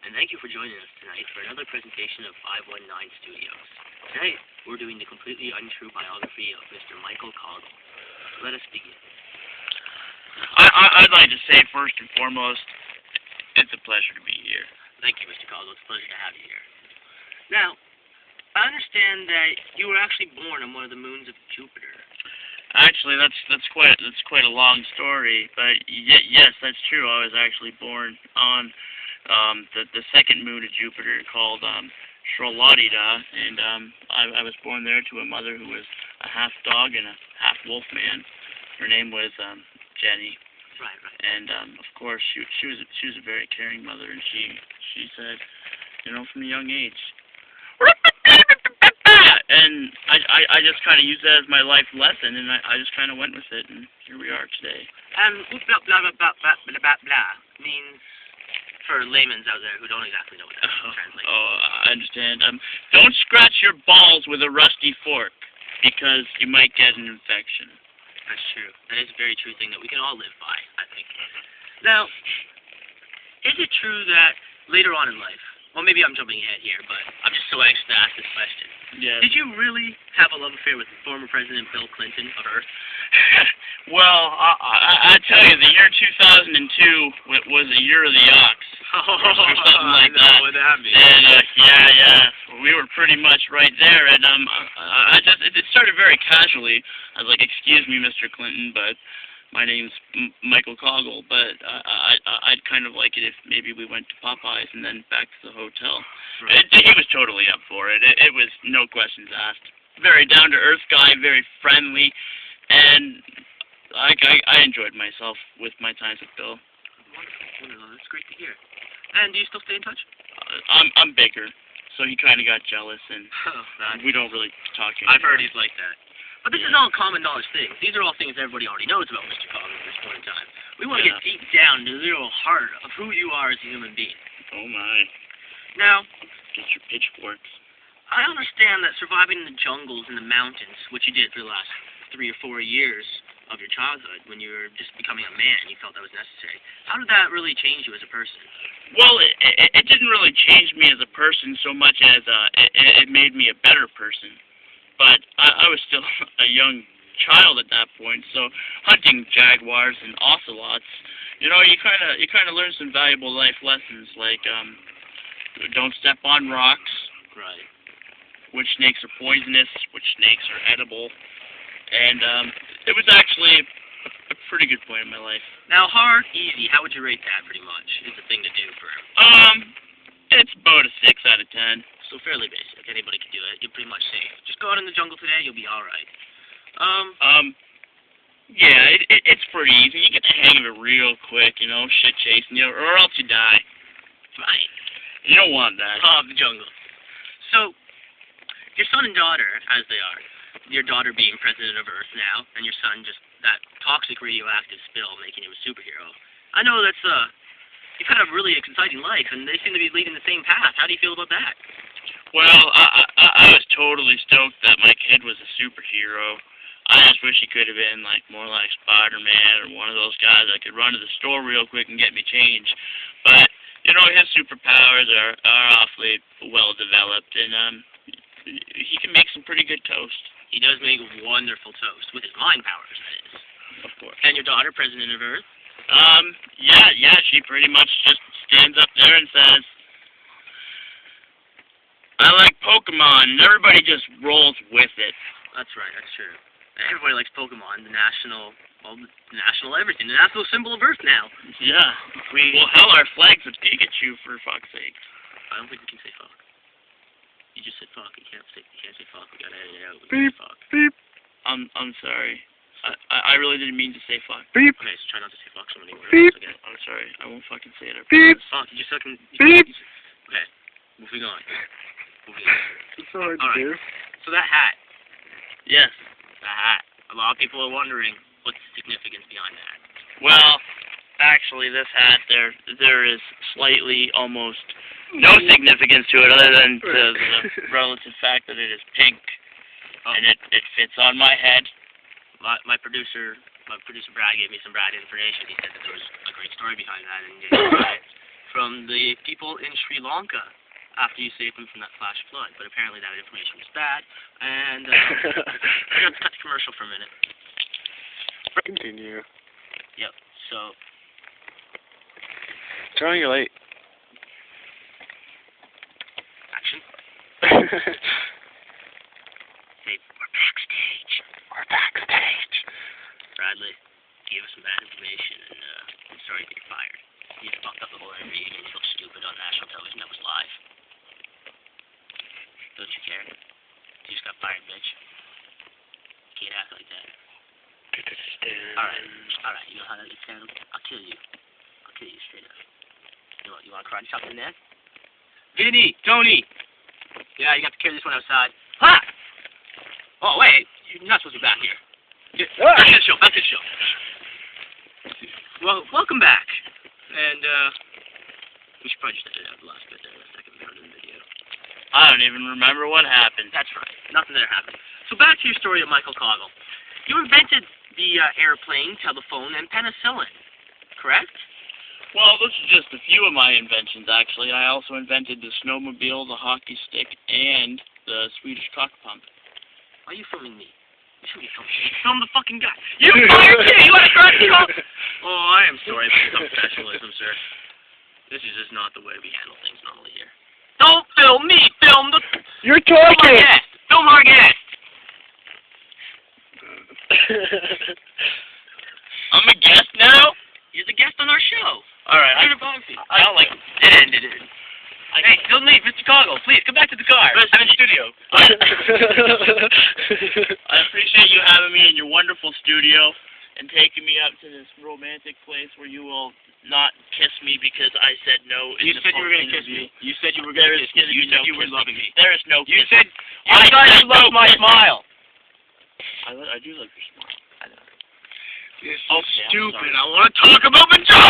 and thank you for joining us tonight for another presentation of 519 Studios. Tonight, we're doing the completely untrue biography of Mr. Michael Caugs. Let us begin. I'd like to say, first and foremost, it's a pleasure to be here. Thank you, Mr. Caugs. It's a pleasure to have you here. Now, I understand that you were actually born on one of the moons of Jupiter. Actually, that's quite a long story, but yes, that's true. I was actually born on the second moon of Jupiter, called Shrolodida, and I was born there to a mother who was a half dog and a half wolf man. Her name was Jenny. Right. And of course, she was a very caring mother, and she said, from a young age. And I just kind of used that as my life lesson, and I just kind of went with it, and here we are today. Blah, blah, blah, blah, blah, blah, blah, blah means, for laymen's out there who don't exactly know what that translates. Oh, I understand. Don't scratch your balls with a rusty fork, because you might get an infection. That's true. That is a very true thing that we can all live by, I think. Now, is it true that later on in life, well, maybe I'm jumping ahead here, but I'm just so anxious to ask this question. Yes. Did you really have a love affair with former President Bill Clinton of Earth? Well, I tell you, the year 2002 was a year of the ox, or something like that. What that means. And yeah, we were pretty much right there. And it started very casually. I was like, "Excuse me, Mr. Clinton, but my name's Michael Caugs, but I'd kind of like it if maybe we went to Popeyes and then back to the hotel." Right. He was totally up for it. It was no questions asked. Very down-to-earth guy, very friendly, and I enjoyed myself with my times with Bill. Wonderful. That's great to hear. And do you still stay in touch? I'm bigger, so he kind of got jealous, and we don't really talk anymore. I've heard he's like that. But this is all common knowledge things. These are all things everybody already knows about Mr. Caugs at this point in time. We want to get deep down to the literal heart of who you are as a human being. Oh my. Now, get your pitchforks. I understand that surviving in the jungles and the mountains, which you did for the last 3 or 4 years of your childhood, when you were just becoming a man, you felt that was necessary. How did that really change you as a person? Well, it didn't really change me as a person so much as it made me a better person. But I was still a young child at that point, so hunting jaguars and ocelots, you kind of learn some valuable life lessons, like don't step on rocks. Right. Which snakes are poisonous, which snakes are edible, and it was actually a pretty good point in my life. Now, hard, easy, how would you rate that, pretty much? It's a thing to do for it's about a 6 out of 10. So fairly basic. Anybody can do it. You're pretty much safe. Just go out in the jungle today, you'll be alright. Yeah, it's pretty easy. You get the hang of it real quick, shit chasing you, or else you die. Right. You don't want that. The jungle. So, your son and daughter, as they are, your daughter being president of Earth now, and your son just that toxic radioactive spill making him a superhero. I know that's, you've had a really exciting life, and they seem to be leading the same path. How do you feel about that? Well, I was totally stoked that my kid was a superhero. I just wish he could have been more like Spider-Man or one of those guys that could run to the store real quick and get me change. But, his superpowers are awfully well developed, and he can make some pretty good toast. He does make wonderful toast, with his mind powers, that is. Of course. And your daughter, president of Earth? Yeah, she pretty much just stands up there and says, "I like Pokemon," and everybody just rolls with it. That's right, that's true. Everybody likes Pokemon, the national everything, the national symbol of Earth now. Yeah. Well, hell, our flag's a Pikachu, for fuck's sake. I don't think we can say fuck. You just said fuck. You can't say fuck. We gotta edit it out. Beep. Fuck. Beep. I'm sorry. I really didn't mean to say fuck. Beep. Okay, so try not to say fuck so many words. Beep. Okay. I'm sorry. I won't fucking say it. Beep. Fuck. You just fucking. Beep. Okay. Moving on. It's so hard to do. So that hat. Yes. The hat. A lot of people are wondering what's the significance behind that. Well, actually, this hat there is slightly almost no significance to it other than the relative fact that it is pink, and it fits on my head. My producer Brad gave me some Brad information. He said that there was a great story behind that, and from the people in Sri Lanka after you saved them from that flash flood. But apparently that information was bad, and we're going to cut the commercial for a minute. Continue. Yep, so... Turn on your light. Action. Say, we're backstage. We're backstage. Bradley gave us some bad information, and I'm sorry that you're fired. You just fucked up the whole interview. You made me look stupid on national television that was live. Don't you care? You just got fired, bitch. Can't act like that. Alright, you know how that gets handled? I'll kill you. I'll kill you straight up. You know what, you want to karate chop in there? Vinny! Tony! Yeah, you got to carry this one outside. Ha! Oh, wait, you're not supposed to be back here. Back to the show, back to the show. Well, welcome back. And, we should probably just edit out the last bit there in a second part of the video. I don't even remember what happened. That's right. Nothing there happened. So back to your story of Michael Caugs. You invented the airplane, telephone, and penicillin, correct? Well, this is just a few of my inventions, actually. I also invented the snowmobile, the hockey stick, and the Swedish cock pump. Why are you filming me? You shouldn't be filming me. Film the fucking guy. You fired me! You want to try to call? Oh, I am sorry for some professionalism, sir. This is just not the way we handle things normally here. Don't film me! Film the... You're Film our talking! guest! Film our guest! I'm a guest now? You're the guest on our show. Alright, I don't like it. It ended. Hey, don't leave, Mr. Caugs. Please, come back to the car. I'm in the studio. I appreciate you having me in your wonderful studio and taking me up to this romantic place where you will not kiss me because I said no. You said you were going to kiss me. You said you were going to kiss me. You said you were loving me. There is no You kissing. said I thought you loved my smile. I do like your smile. I know. You're so stupid. I want to talk about vagina.